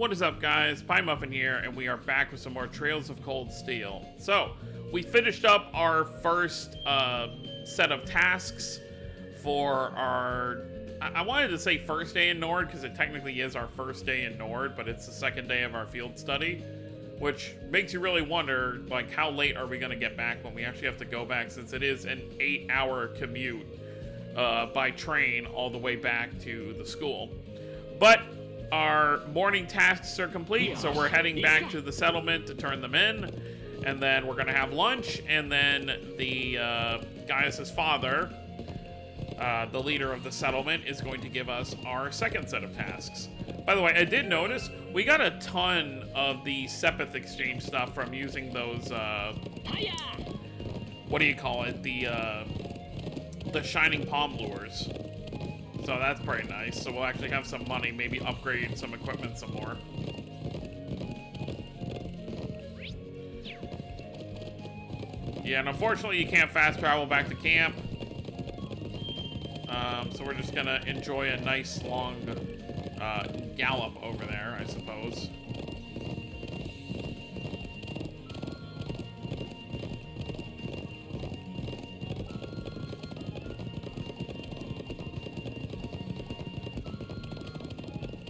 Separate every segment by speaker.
Speaker 1: What is up, guys? Pie Muffin here, and we are back with some more Trails of Cold Steel. So, we finished up our first set of tasks for our... I wanted to say first day in Nord, because it technically is our first day in Nord, but it's the second day of our field study, which makes you really wonder, like, how late are we going to get back when we actually have to go back, since it is an 8-hour commute by train all the way back to the school. But our morning tasks are complete, so we're heading back to the settlement to turn them in, and then we're gonna have lunch, and then the Gaius' father, the leader of the settlement, is going to give us our second set of tasks. By the way, I did notice we got a ton of the Sepith exchange stuff from using those, what do you call it, the Shining Palm Lures. So that's pretty nice. So we'll actually have some money, maybe upgrade some equipment some more. Yeah, and unfortunately you can't fast travel back to camp. So we're just gonna enjoy a nice long gallop over there, I suppose.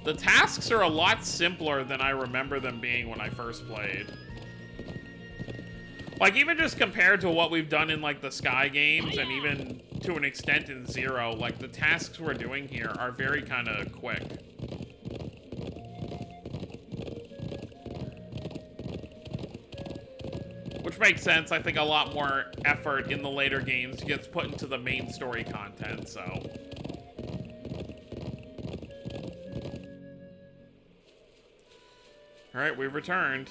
Speaker 1: The tasks are a lot simpler than I remember them being when I first played. Like, even just compared to what we've done in, like, the Sky games, and even to an extent in Zero, like, the tasks we're doing here are very kind of quick. Which makes sense. I think a lot more effort in the later games gets put into the main story content, so... Alright, we've returned.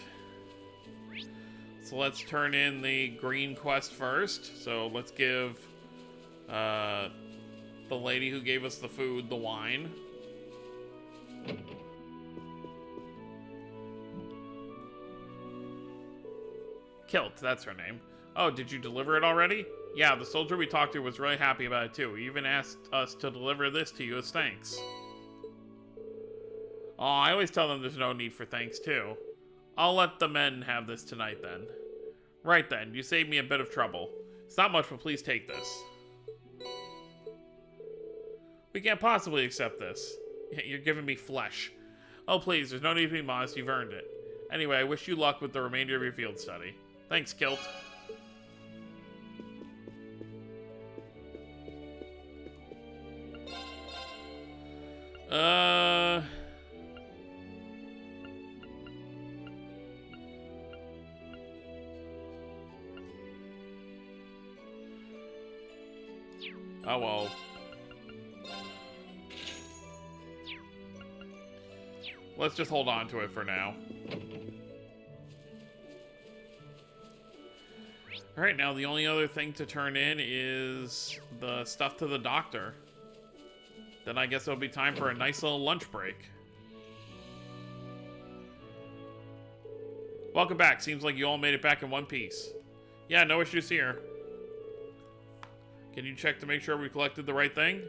Speaker 1: So let's turn in the green quest first. So let's give the lady who gave us the food the wine. Kilt, that's her name. Oh, did you deliver it already? Yeah, the soldier we talked to was really happy about it too. He even asked us to deliver this to you as thanks. Oh, I always tell them there's no need for thanks, too. I'll let the men have this tonight, then. Right then, you saved me a bit of trouble. It's not much, but please take this. We can't possibly accept this. You're giving me flesh. Oh, please, there's no need to be modest, you've earned it. Anyway, I wish you luck with the remainder of your field study. Thanks, Kilt. Oh, well. Let's just hold on to it for now. Alright, now the only other thing to turn in is the stuff to the doctor. Then I guess it'll be time for a nice little lunch break. Welcome back. Seems like you all made it back in one piece. Yeah, no issues here. Can you check to make sure we collected the right thing?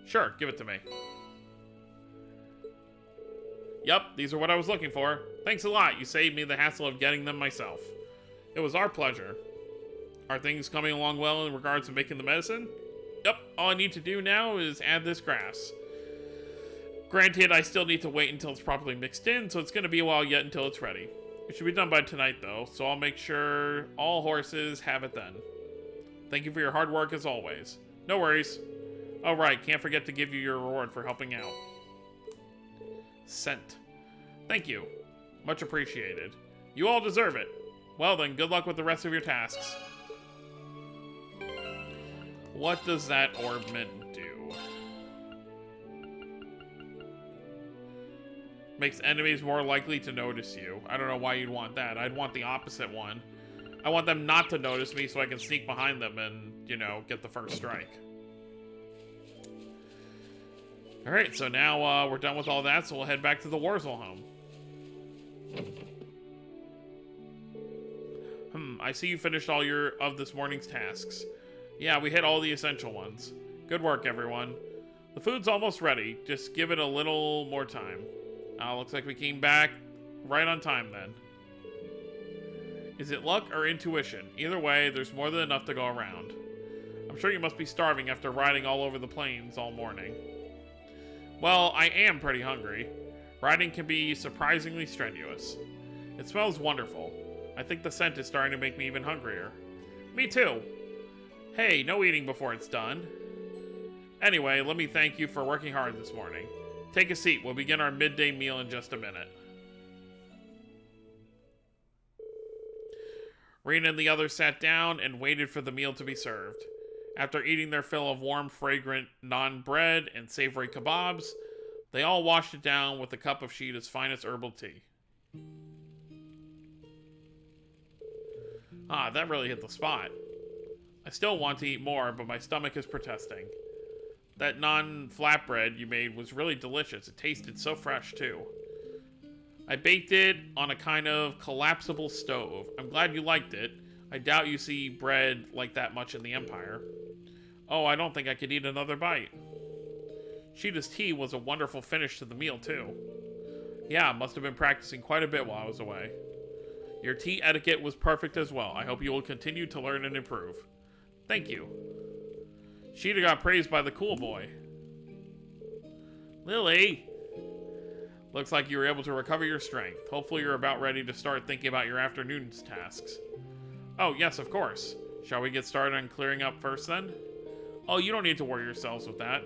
Speaker 1: Sure, give it to me. Yep, these are what I was looking for. Thanks a lot, you saved me the hassle of getting them myself. It was our pleasure. Are things coming along well in regards to making the medicine? Yep, all I need to do now is add this grass. Granted, I still need to wait until it's properly mixed in, so it's going to be a while yet until it's ready. It should be done by tonight, though, so I'll make sure all horses have it then. Thank you for your hard work as always. No worries. Oh right, can't forget to give you your reward for helping out. Sent. Thank you. Much appreciated. You all deserve it. Well then, good luck with the rest of your tasks. What does that orbment do? Makes enemies more likely to notice you. I don't know why you'd want that. I'd want the opposite one. I want them not to notice me so I can sneak behind them and, you know, get the first strike. Alright, so now we're done with all that, so we'll head back to the Warzel home. I see you finished all of this morning's tasks. Yeah, we hit all the essential ones. Good work, everyone. The food's almost ready. Just give it a little more time. Looks like we came back right on time then. Is it luck or intuition? Either way, there's more than enough to go around. I'm sure you must be starving after riding all over the plains all morning. Well, I am pretty hungry. Riding can be surprisingly strenuous. It smells wonderful. I think the scent is starting to make me even hungrier. Me too. Hey, no eating before it's done. Anyway, let me thank you for working hard this morning. Take a seat. We'll begin our midday meal in just a minute. Rean and the others sat down and waited for the meal to be served. After eating their fill of warm, fragrant naan bread and savory kebabs, they all washed it down with a cup of Sheeta's finest herbal tea. Ah, that really hit the spot. I still want to eat more, but my stomach is protesting. That naan flatbread you made was really delicious. It tasted so fresh, too. I baked it on a kind of collapsible stove. I'm glad you liked it. I doubt you see bread like that much in the Empire. Oh, I don't think I could eat another bite. Sheeta's tea was a wonderful finish to the meal, too. Yeah, must have been practicing quite a bit while I was away. Your tea etiquette was perfect as well. I hope you will continue to learn and improve. Thank you. Sheeta got praised by the cool boy. Lily! Looks like you were able to recover your strength. Hopefully you're about ready to start thinking about your afternoon's tasks. Oh, yes, of course. Shall we get started on clearing up first, then? Oh, you don't need to worry yourselves with that.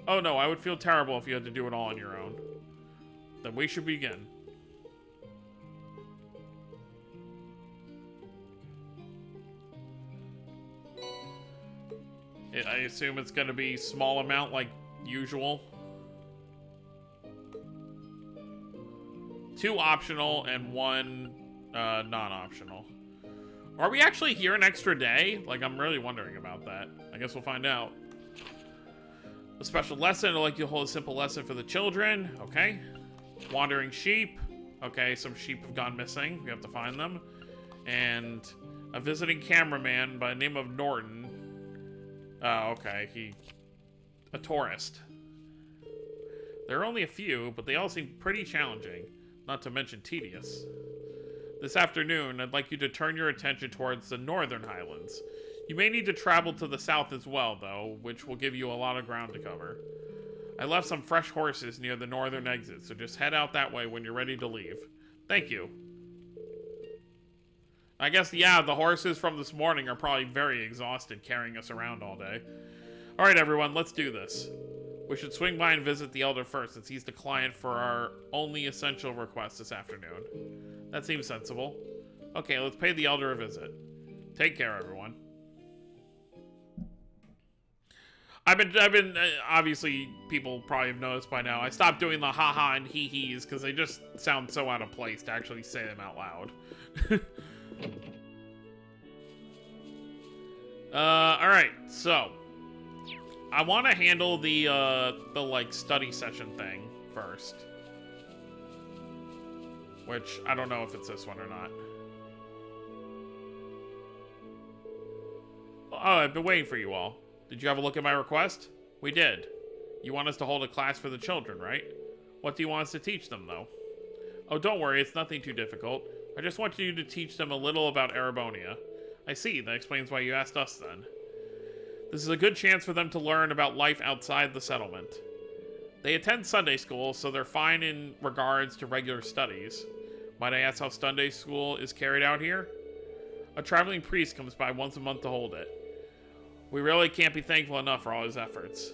Speaker 1: Oh, no, I would feel terrible if you had to do it all on your own. Then we should begin. I assume it's going to be small amount like usual. 2 optional and 1 non-optional. Are we actually here an extra day? Like, I'm really wondering about that. I guess we'll find out. A special lesson, like you'll hold a simple lesson for the children. Okay. Wandering sheep. Okay, some sheep have gone missing. We have to find them. And a visiting cameraman by the name of Norton. Oh, okay. A tourist. There are only a few, but they all seem pretty challenging. Not to mention tedious. This afternoon, I'd like you to turn your attention towards the Northern Highlands. You may need to travel to the south as well, though, which will give you a lot of ground to cover. I left some fresh horses near the northern exit, so just head out that way when you're ready to leave. Thank you. I guess, yeah, the horses from this morning are probably very exhausted carrying us around all day. Alright, everyone, let's do this. We should swing by and visit the Elder first, since he's the client for our only essential request this afternoon. That seems sensible. Okay, let's pay the Elder a visit. Take care, everyone. I've been obviously, people probably have noticed by now, I stopped doing the haha and hee-hees, because they just sound so out of place to actually say them out loud. Alright, so I want to handle the like study session thing first, which I don't know if it's this one or not. Oh, I've been waiting for you all. Did you have a look at my request? We did. You want us to hold a class for the children, right? What do you want us to teach them, though? Oh, don't worry, it's nothing too difficult. I just want you to teach them a little about Erebonia. I see, that explains why you asked us then. This is a good chance for them to learn about life outside the settlement. They attend Sunday school, so they're fine in regards to regular studies. Might I ask how Sunday school is carried out here? A traveling priest comes by once a month to hold it. We really can't be thankful enough for all his efforts.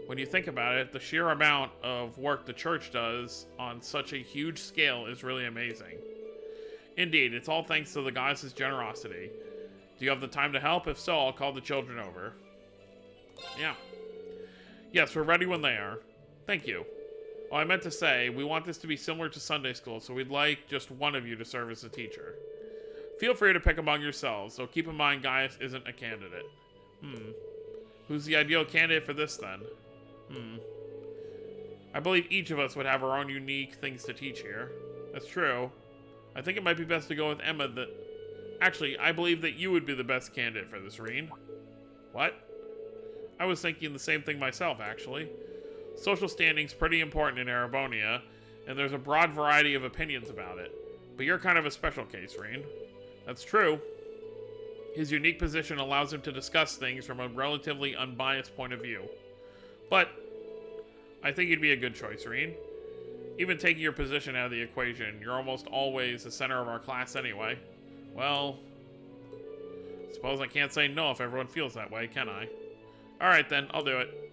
Speaker 1: When you think about it, the sheer amount of work the church does on such a huge scale is really amazing. Indeed, it's all thanks to the goddess's generosity. Do you have the time to help? If so, I'll call the children over. Yeah. Yes, we're ready when they are. Thank you. Oh, I meant to say, we want this to be similar to Sunday school, so we'd like just one of you to serve as a teacher. Feel free to pick among yourselves, so keep in mind Gaius isn't a candidate. Who's the ideal candidate for this, then? I believe each of us would have our own unique things to teach here. That's true. I think it might be best to go with Emma that... Actually, I believe that you would be the best candidate for this, Rean. What? I was thinking the same thing myself, actually. Social standing's pretty important in Erebonia, and there's a broad variety of opinions about it. But you're kind of a special case, Rean. That's true. His unique position allows him to discuss things from a relatively unbiased point of view. But I think you'd be a good choice, Rean. Even taking your position out of the equation, you're almost always the center of our class anyway. Well, suppose I can't say no if everyone feels that way, can I? Alright then, I'll do it.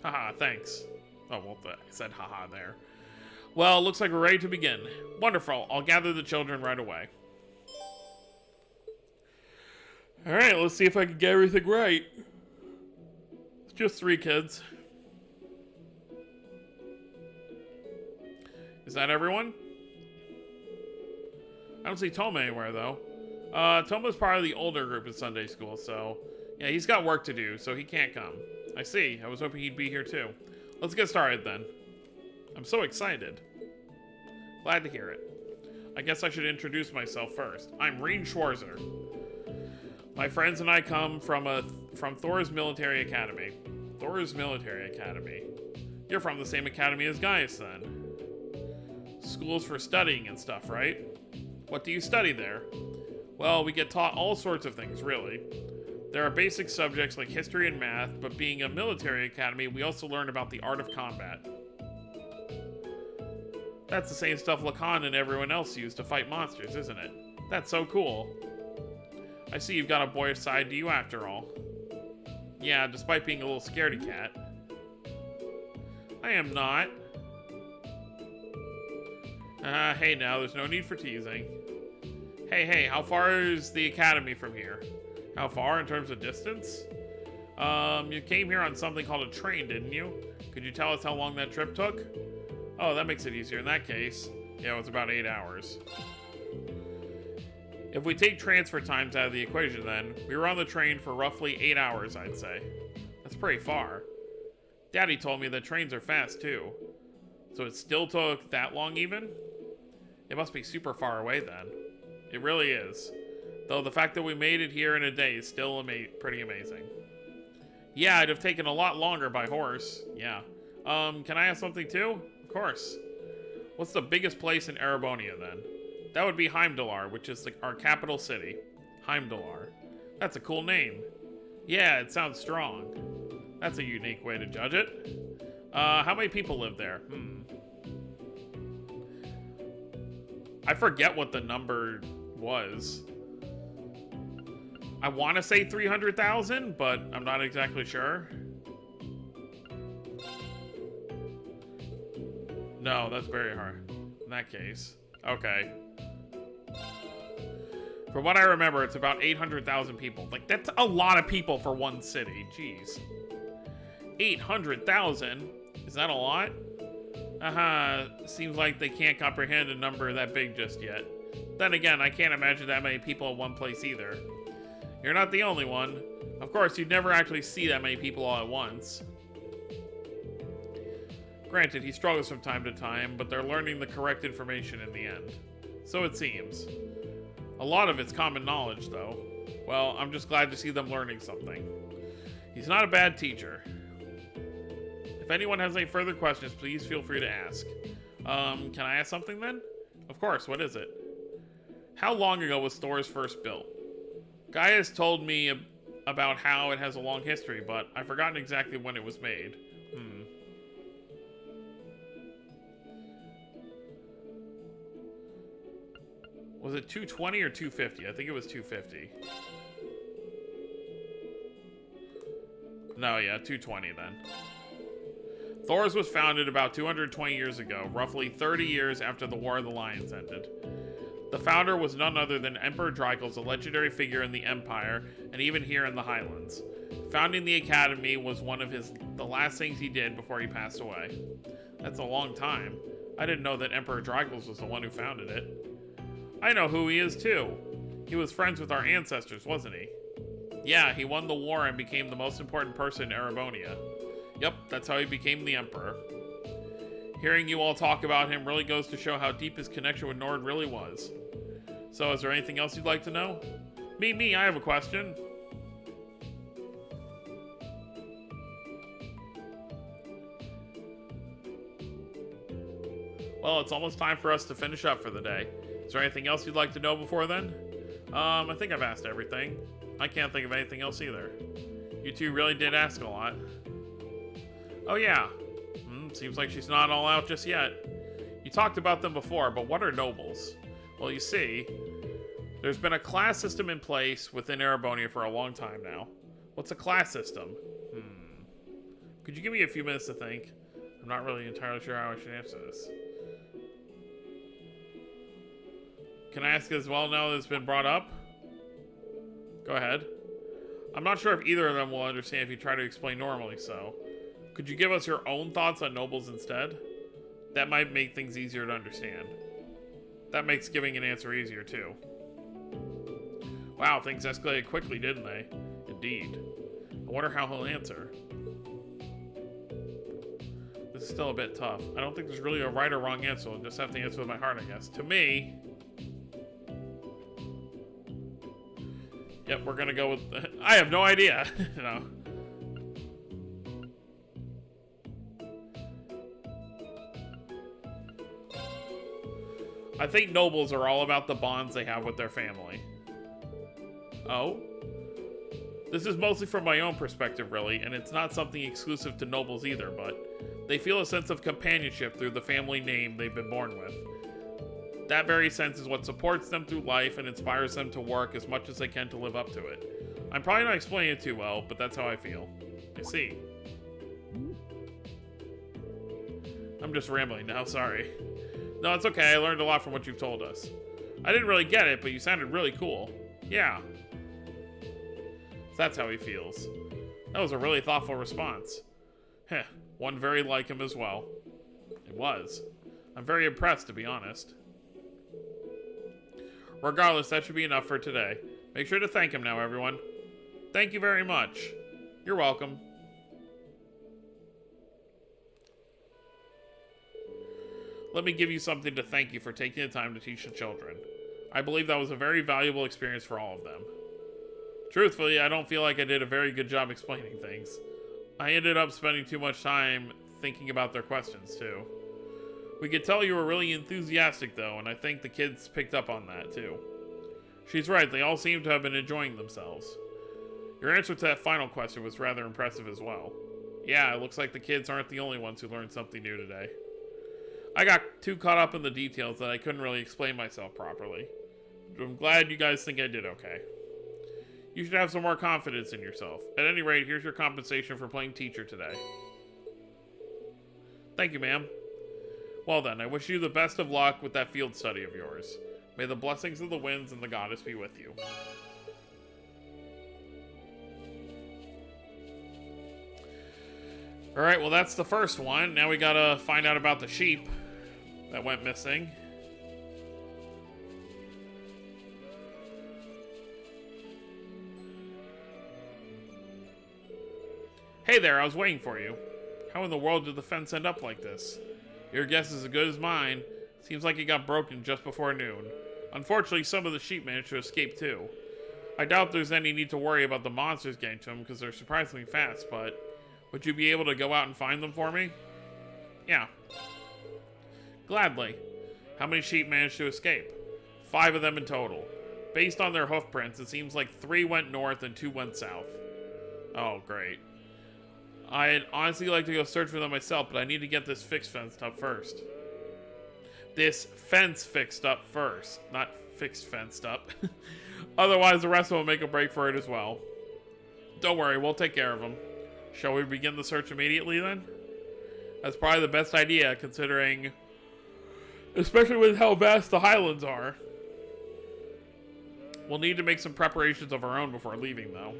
Speaker 1: Haha, thanks. Oh, well, I said haha there. Well, looks like we're ready to begin. Wonderful, I'll gather the children right away. Alright, let's see if I can get everything right. It's just 3 kids. Is that everyone? I don't see Toma anywhere, though. Toma's part of the older group in Sunday school, so... yeah, he's got work to do, so he can't come. I see. I was hoping he'd be here, too. Let's get started, then. I'm so excited. Glad to hear it. I guess I should introduce myself first. I'm Rean Schwarzer. My friends and I come from Thor's Military Academy. Thor's Military Academy. You're from the same academy as Gaius, then. Schools for studying and stuff, right? What do you study there? Well, we get taught all sorts of things, really. There are basic subjects like history and math, but being a military academy, we also learn about the art of combat. That's the same stuff Lacan and everyone else use to fight monsters, isn't it? That's so cool. I see you've got a boyish side to you after all. Yeah, despite being a little scaredy cat. I am not. Hey now, there's no need for teasing. Hey, how far is the academy from here? How far in terms of distance? You came here on something called a train, didn't you? Could you tell us how long that trip took? Oh, that makes it easier in that case. Yeah, it was about 8 hours. If we take transfer times out of the equation then, we were on the train for roughly 8 hours, I'd say. That's pretty far. Daddy told me that trains are fast too. So it still took that long even? It must be super far away then. It really is. Though the fact that we made it here in a day is still pretty amazing. Yeah, it'd have taken a lot longer by horse. Yeah. Can I have something too? Of course. What's the biggest place in Erebonia then? That would be Heimdallar, which is our capital city. Heimdallar. That's a cool name. Yeah, it sounds strong. That's a unique way to judge it. How many people live there? I forget what the number was. I want to say 300,000, but I'm not exactly sure. No, that's very hard. In that case. Okay. From what I remember, it's about 800,000 people. Like, that's a lot of people for one city. Jeez. 800,000? Is that a lot? Seems like they can't comprehend a number that big just yet. Then again, I can't imagine that many people in one place either. You're not the only one. Of course, you'd never actually see that many people all at once. Granted, he struggles from time to time, but they're learning the correct information in the end. So it seems. A lot of it's common knowledge, though. Well, I'm just glad to see them learning something. He's not a bad teacher. If anyone has any further questions, please feel free to ask. Can I ask something then? Of course, what is it? How long ago was Thor's first built? Gaius told me about how it has a long history, but I've forgotten exactly when it was made. Was it 220 or 250? I think it was 250. No, yeah, 220 then. Thor's was founded about 220 years ago, roughly 30 years after the War of the Lions ended. The founder was none other than Emperor Drygles, a legendary figure in the Empire, and even here in the Highlands. Founding the Academy was one of the last things he did before he passed away. That's a long time. I didn't know that Emperor Drygles was the one who founded it. I know who he is too. He was friends with our ancestors, wasn't he? Yeah, he won the war and became the most important person in Erebonia. Yep, that's how he became the Emperor. Hearing you all talk about him really goes to show how deep his connection with Nord really was. So, is there anything else you'd like to know? Me, I have a question. Well, it's almost time for us to finish up for the day. Is there anything else you'd like to know before then? I think I've asked everything. I can't think of anything else either. You two really did ask a lot. Oh yeah. Seems like she's not all out just yet. You talked about them before, but what are nobles? Well, you see, there's been a class system in place within Erebonia for a long time now. What's a class system? Could you give me a few minutes to think? I'm not really entirely sure how I should answer this. Can I ask as well now that it's been brought up? Go ahead. I'm not sure if either of them will understand if you try to explain normally, so... Could you give us your own thoughts on nobles instead? That might make things easier to understand. That makes giving an answer easier, too. Wow, things escalated quickly, didn't they? Indeed. I wonder how he'll answer. This is still a bit tough. I don't think there's really a right or wrong answer. I'll just have to answer with my heart, I guess. To me... Yep, we're gonna go with... I have no idea, you know. I think nobles are all about the bonds they have with their family. Oh? This is mostly from my own perspective, really, and it's not something exclusive to nobles either, but they feel a sense of companionship through the family name they've been born with. That very sense is what supports them through life and inspires them to work as much as they can to live up to it. I'm probably not explaining it too well, but that's how I feel. I see. I'm just rambling now, sorry. No, it's okay. I learned a lot from what you've told us. I didn't really get it, but you sounded really cool. Yeah. So that's how he feels. That was a really thoughtful response. Heh, one very like him as well. It was. I'm very impressed, to be honest. Regardless, that should be enough for today. Make sure to thank him now, everyone. Thank you very much. You're welcome. Let me give you something to thank you for taking the time to teach the children. I believe that was a very valuable experience for all of them. Truthfully, I don't feel like I did a very good job explaining things. I ended up spending too much time thinking about their questions, too. We could tell you were really enthusiastic, though, and I think the kids picked up on that, too. She's right, they all seem to have been enjoying themselves. Your answer to that final question was rather impressive as well. Yeah, it looks like the kids aren't the only ones who learned something new today. I got too caught up in the details that I couldn't really explain myself properly. I'm glad you guys think I did okay. You should have some more confidence in yourself. At any rate, here's your compensation for playing teacher today. Thank you, ma'am. Well then, I wish you the best of luck with that field study of yours. May the blessings of the winds and the goddess be with you. Alright, well that's the first one. Now we gotta find out about the sheep that went missing. Hey there, I was waiting for you. How in the world did the fence end up like this? Your guess is as good as mine. Seems like it got broken just before noon. Unfortunately, some of the sheep managed to escape too. I doubt there's any need to worry about the monsters getting to them because they're surprisingly fast, but would you be able to go out and find them for me? Yeah. Gladly. How many sheep managed to escape? 5 of them in total. Based on their hoof prints, it seems like 3 went north and 2 went south. Oh, great. I'd honestly like to go search for them myself, but I need to get this fence fenced up first. This fence fixed up first. Not fixed fenced up. Otherwise, the rest will make a break for it as well. Don't worry, we'll take care of them. Shall we begin the search immediately then? That's probably the best idea, considering... especially with how vast the highlands are. We'll need to make some preparations of our own before leaving, though.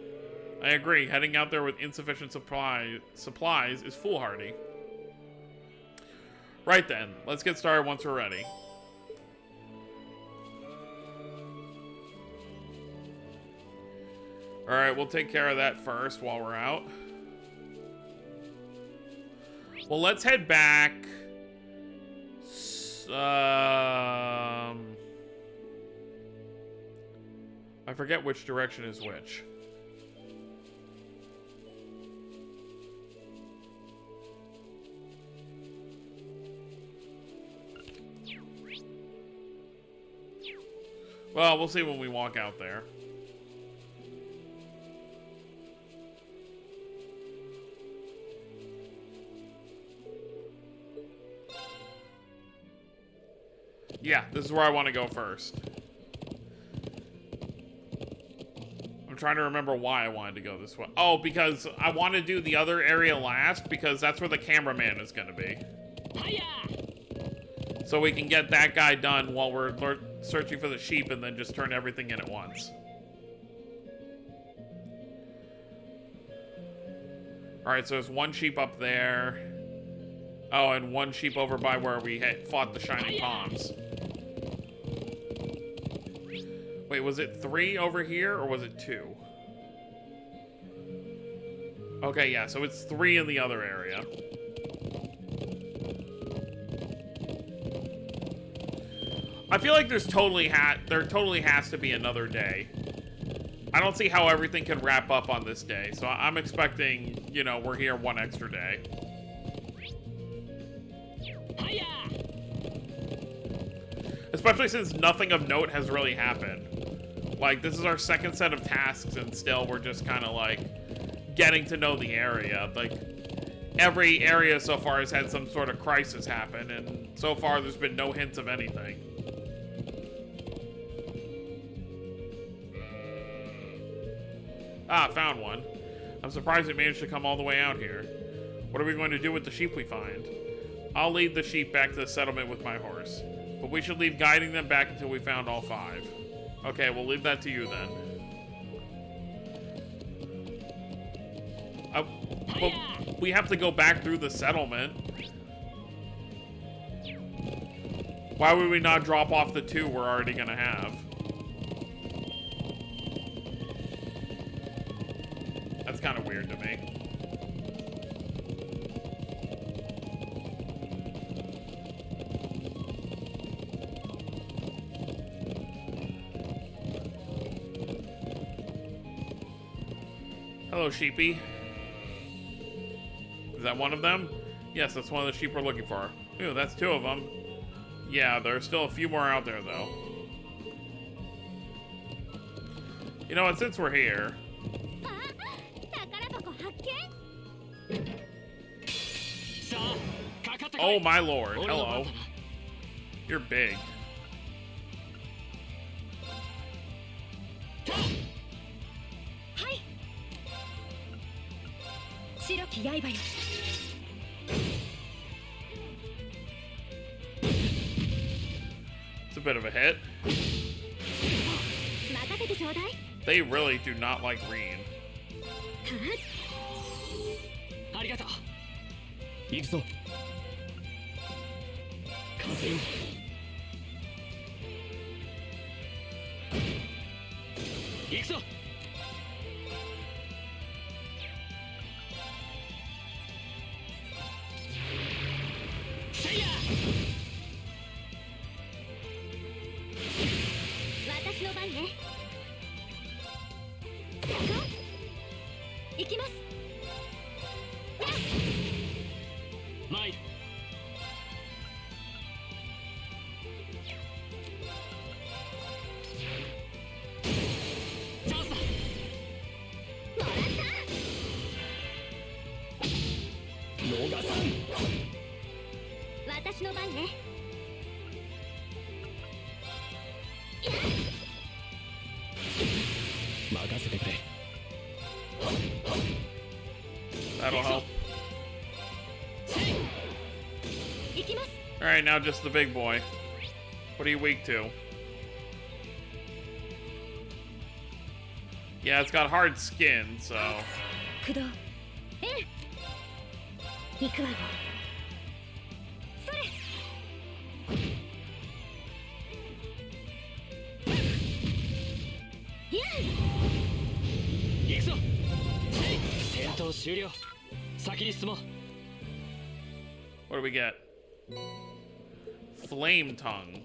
Speaker 1: I agree, heading out there with insufficient supplies is foolhardy. Right then, let's get started once we're ready. Alright, we'll take care of that first while we're out. Well, let's head back. I forget which direction is which. Well, we'll see when we walk out there. Yeah, this is where I want to go first. I'm trying to remember why I wanted to go this way. Oh, because I want to do the other area last, because that's where the cameraman is going to be. So we can get that guy done while we're searching for the sheep and then just turn everything in at once. Alright, so there's one sheep up there. Oh, and one sheep over by where we fought the Shining Palms. Wait, was it 3 over here, or was it 2? Okay, yeah, so it's 3 in the other area. I feel like there totally has to be another day. I don't see how everything can wrap up on this day, so I'm expecting, you know, we're here one extra day. Especially since nothing of note has really happened. Like, this is our second set of tasks, and still we're just kind of, like, getting to know the area. Like, every area so far has had some sort of crisis happen, and so far there's been no hints of anything. Ah, found one. I'm surprised we managed to come all the way out here. What are we going to do with the sheep we find? I'll lead the sheep back to the settlement with my horse. But we should leave guiding them back until we found all 5. Okay, we'll leave that to you then. But we have to go back through the settlement. Why would we not drop off the 2 we're already gonna have? That's kind of weird to me. Hello, sheepy. Is that one of them? Yes, that's one of the sheep we're looking for. Ew, that's 2 of them. Yeah, there's still a few more out there, though. You know what, since we're here... Oh, my lord. Hello. You're big. It's a bit of a hit. They really do not like Rean. That'll help. Alright, now just the big boy. What are you weak to? Yeah, it's got hard skin, so... What do we get? Flame tongue.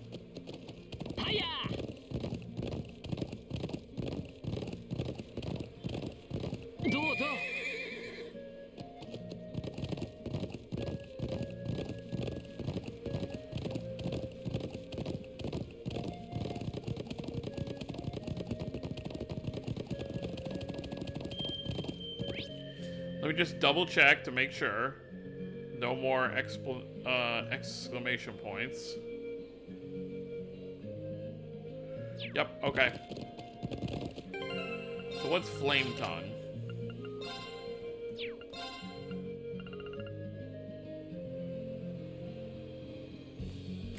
Speaker 1: Let me just double check to make sure. No more exclamation points. Yep, okay. So what's Flame Tongue?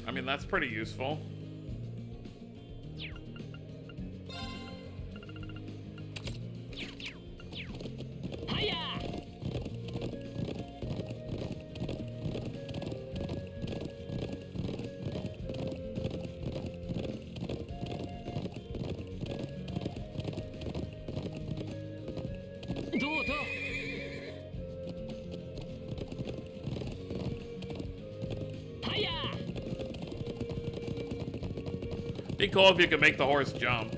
Speaker 1: I mean, that's pretty useful. Be cool if you could make the horse jump.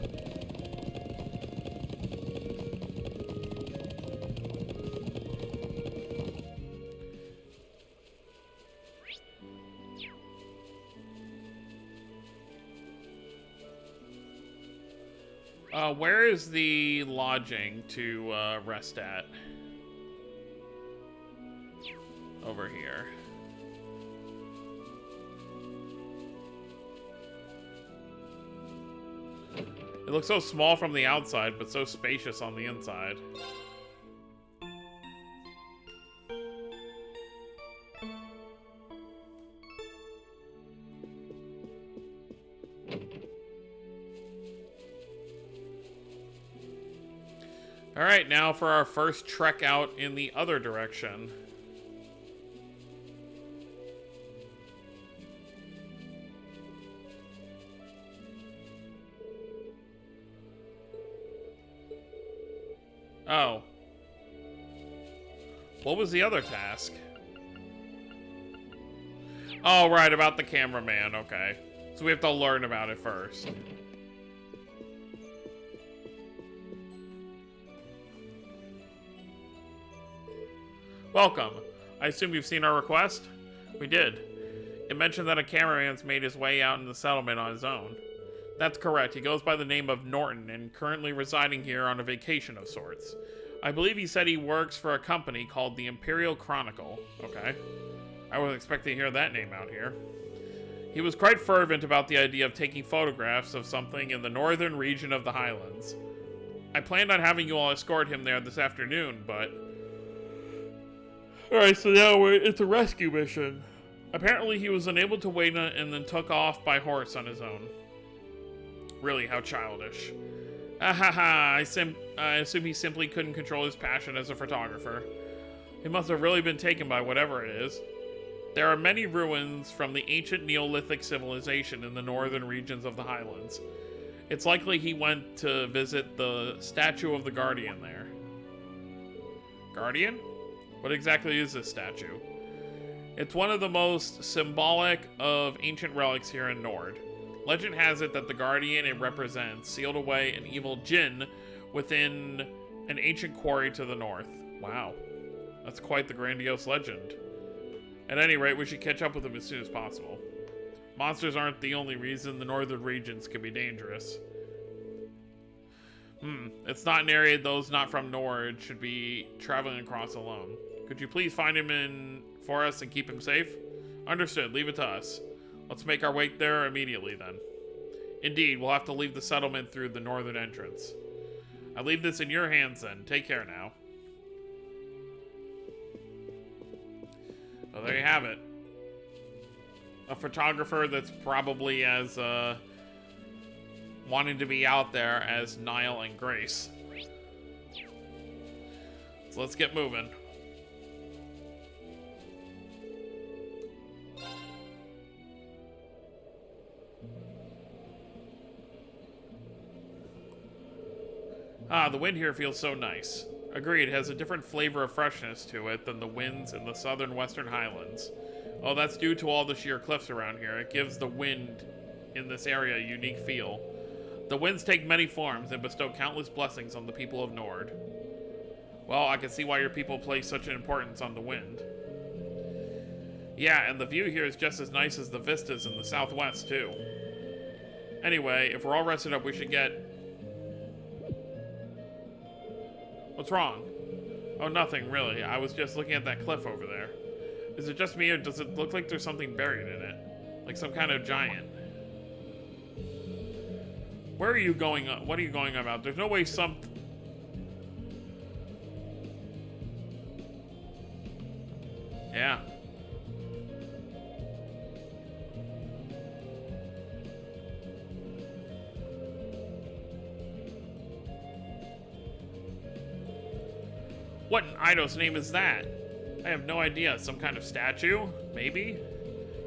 Speaker 1: Where is the lodging to rest at? Over here. It looks so small from the outside, but so spacious on the inside. Alright, now for our first trek out in the other direction. Oh. What was the other task? Oh, right, about the cameraman, okay. So we have to learn about it first. Welcome. I assume you've seen our request? We did. It mentioned that a cameraman's made his way out in the settlement on his own. That's correct. He goes by the name of Norton and currently residing here on a vacation of sorts. I believe he said he works for a company called the Imperial Chronicle. Okay. I wasn't expecting to hear that name out here. He was quite fervent about the idea of taking photographs of something in the northern region of the Highlands. I planned on having you all escort him there this afternoon, but... Alright, so now it's a rescue mission. Apparently he was unable to wait and then took off by horse on his own. Really, how childish. I assume he simply couldn't control his passion as a photographer. He must have really been taken by whatever it is. There are many ruins from the ancient Neolithic civilization in the northern regions of the Highlands. It's likely he went to visit the statue of the Guardian there. Guardian? What exactly is this statue? It's one of the most symbolic of ancient relics here in Nord. Legend has it that the Guardian it represents sealed away an evil djinn within an ancient quarry to the north. Wow. That's quite the grandiose legend. At any rate, we should catch up with him as soon as possible. Monsters aren't the only reason the northern regions can be dangerous. It's not an area those not from Nord should be traveling across alone. Could you please find him for us and keep him safe? Understood. Leave it to us. Let's make our way there immediately, then. Indeed, we'll have to leave the settlement through the northern entrance. I leave this in your hands, then. Take care now. Well, there you have it. A photographer that's probably as, wanting to be out there as Niall and Grace. So let's get moving. Ah, the wind here feels so nice. Agreed, it has a different flavor of freshness to it than the winds in the southern western highlands. Oh, that's due to all the sheer cliffs around here. It gives the wind in this area a unique feel. The winds take many forms and bestow countless blessings on the people of Nord. Well, I can see why your people place such an importance on the wind. Yeah, and the view here is just as nice as the vistas in the southwest, too. Anyway, if we're all rested up, we should get... What's wrong? Oh, nothing, really. I was just looking at that cliff over there. Is it just me, or does it look like there's something buried in it? Like some kind of giant? Where are you going? What are you going about? There's no way some... Yeah. What in Ido's name is that? I have no idea. Some kind of statue? Maybe?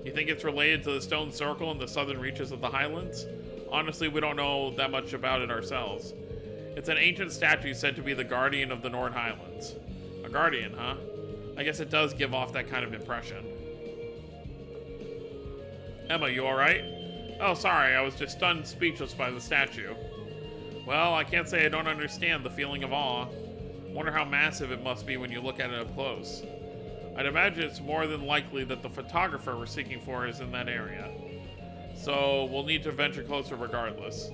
Speaker 1: You think it's related to the stone circle in the southern reaches of the Highlands? Honestly, we don't know that much about it ourselves. It's an ancient statue said to be the guardian of the North Highlands. A guardian, huh? I guess it does give off that kind of impression. Emma, you alright? Oh, sorry, I was just stunned speechless by the statue. Well, I can't say I don't understand the feeling of awe. Wonder how massive it must be when you look at it up close. I'd imagine it's more than likely that the photographer we're seeking for is in that area. So we'll need to venture closer regardless.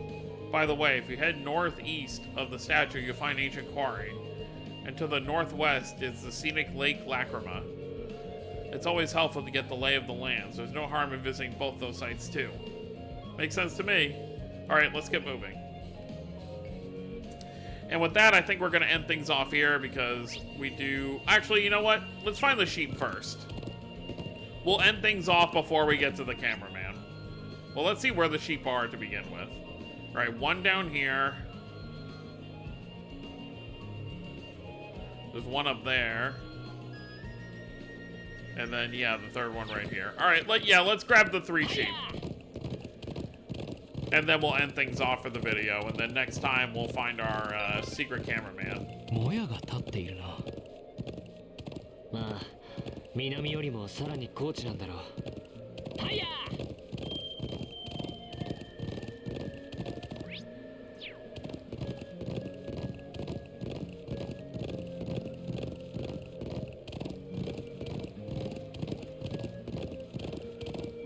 Speaker 1: By the way, if you head northeast of the statue, you'll find Ancient Quarry. And to the northwest is the scenic Lake Lacrima. It's always helpful to get the lay of the land, so there's no harm in visiting both those sites too. Makes sense to me. Alright, let's get moving. And with that, I think we're going to end things off here because we do... Actually, you know what? Let's find the sheep first. We'll end things off before we get to the cameraman. Well, let's see where the sheep are to begin with. All right, one down here. There's one up there. And then, yeah, the third one right here. All right, let's grab the 3 sheep. And then we'll end things off for the video, and then next time we'll find our secret cameraman.
Speaker 2: もやが立っているな。まあ、南よりもさらに高地なんだろう。ファイヤー!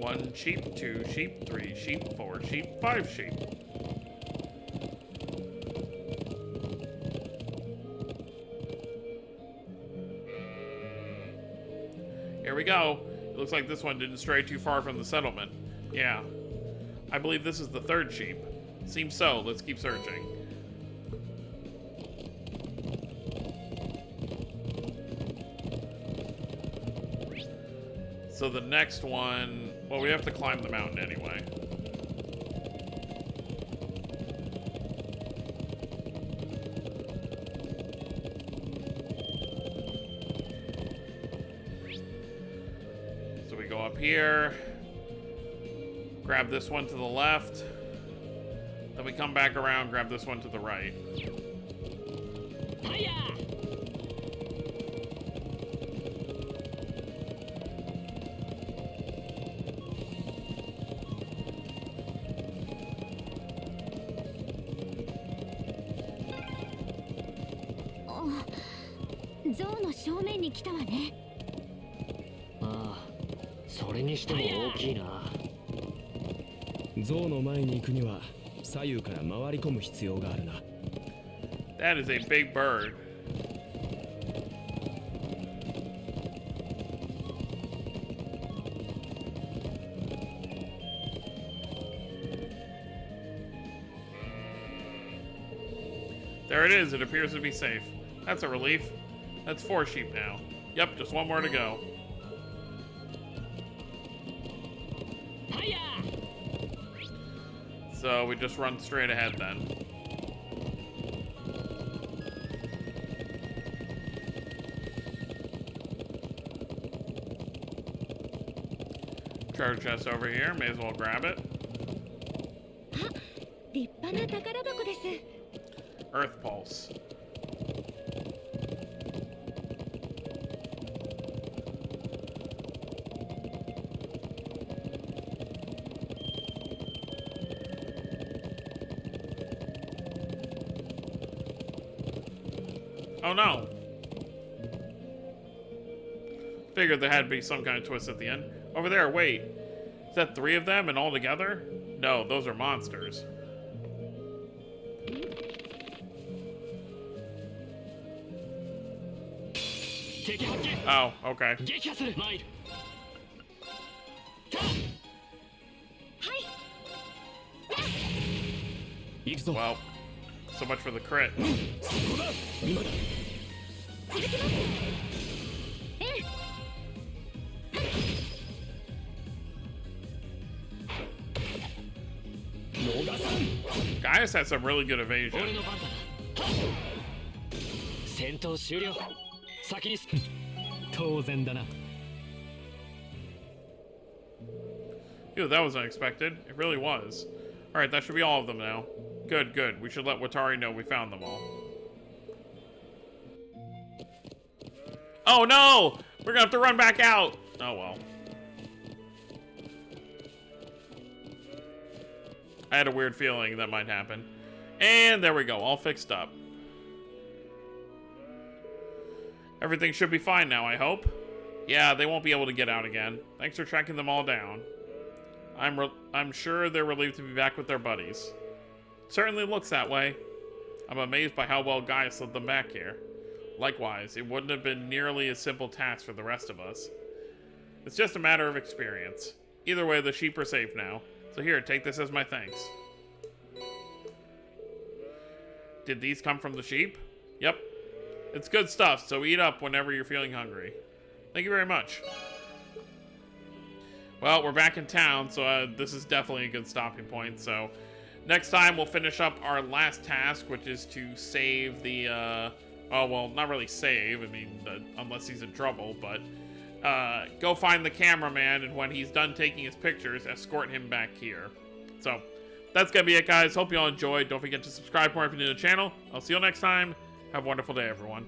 Speaker 1: One sheep, 2 sheep, 3 sheep, 4 sheep, 5 sheep. Here we go. It looks like this one didn't stray too far from the settlement. Yeah. I believe this is the 3rd sheep. Seems so. Let's keep searching. So the next one... Well, we have to climb the mountain anyway. So we go up here. Grab this one to the left. Then we come back around, grab this one to the right. That is a big bird. There it is. It appears to be safe. That's a relief. That's 4 sheep now. Yep, just one more to go. So we just run straight ahead then. Treasure chest over here. May as well grab it. Earth pulse. Oh no. Figured there had to be some kind of twist at the end. Over there, wait. Is that 3 of them and all together? No, those are monsters. Oh, okay.
Speaker 2: 撃破する参る 行くぞ
Speaker 1: Well, so much for the crit.
Speaker 2: そこだ今だ
Speaker 1: Gaius had some really good
Speaker 2: 俺
Speaker 1: evasion.
Speaker 2: の番だな戦闘終了先に当然だな
Speaker 1: Ew, that was unexpected. It really was. Alright, that should be all of them now. Good, good. We should let Watari know we found them all. Oh no! We're gonna have to run back out! Oh well. I had a weird feeling that might happen. And there we go, all fixed up. Everything should be fine now, I hope. Yeah, they won't be able to get out again. Thanks for tracking them all down. I'm sure they're relieved to be back with their buddies. Certainly looks that way. I'm amazed by how well Gaius led them back here. Likewise, it wouldn't have been nearly a simple task for the rest of us. It's just a matter of experience. Either way, the sheep are safe now. So here, take this as my thanks. Did these come from the sheep? Yep. It's good stuff, so eat up whenever you're feeling hungry. Thank you very much. Well, we're back in town, so this is definitely a good stopping point. So next time we'll finish up our last task, which is to save the, oh, well, not really save, I mean, unless he's in trouble, but go find the cameraman, and when he's done taking his pictures, escort him back here. So that's gonna be it, guys. Hope you all enjoyed. Don't forget to subscribe more if you're new to the channel. I'll see you all next time. Have a wonderful day, everyone.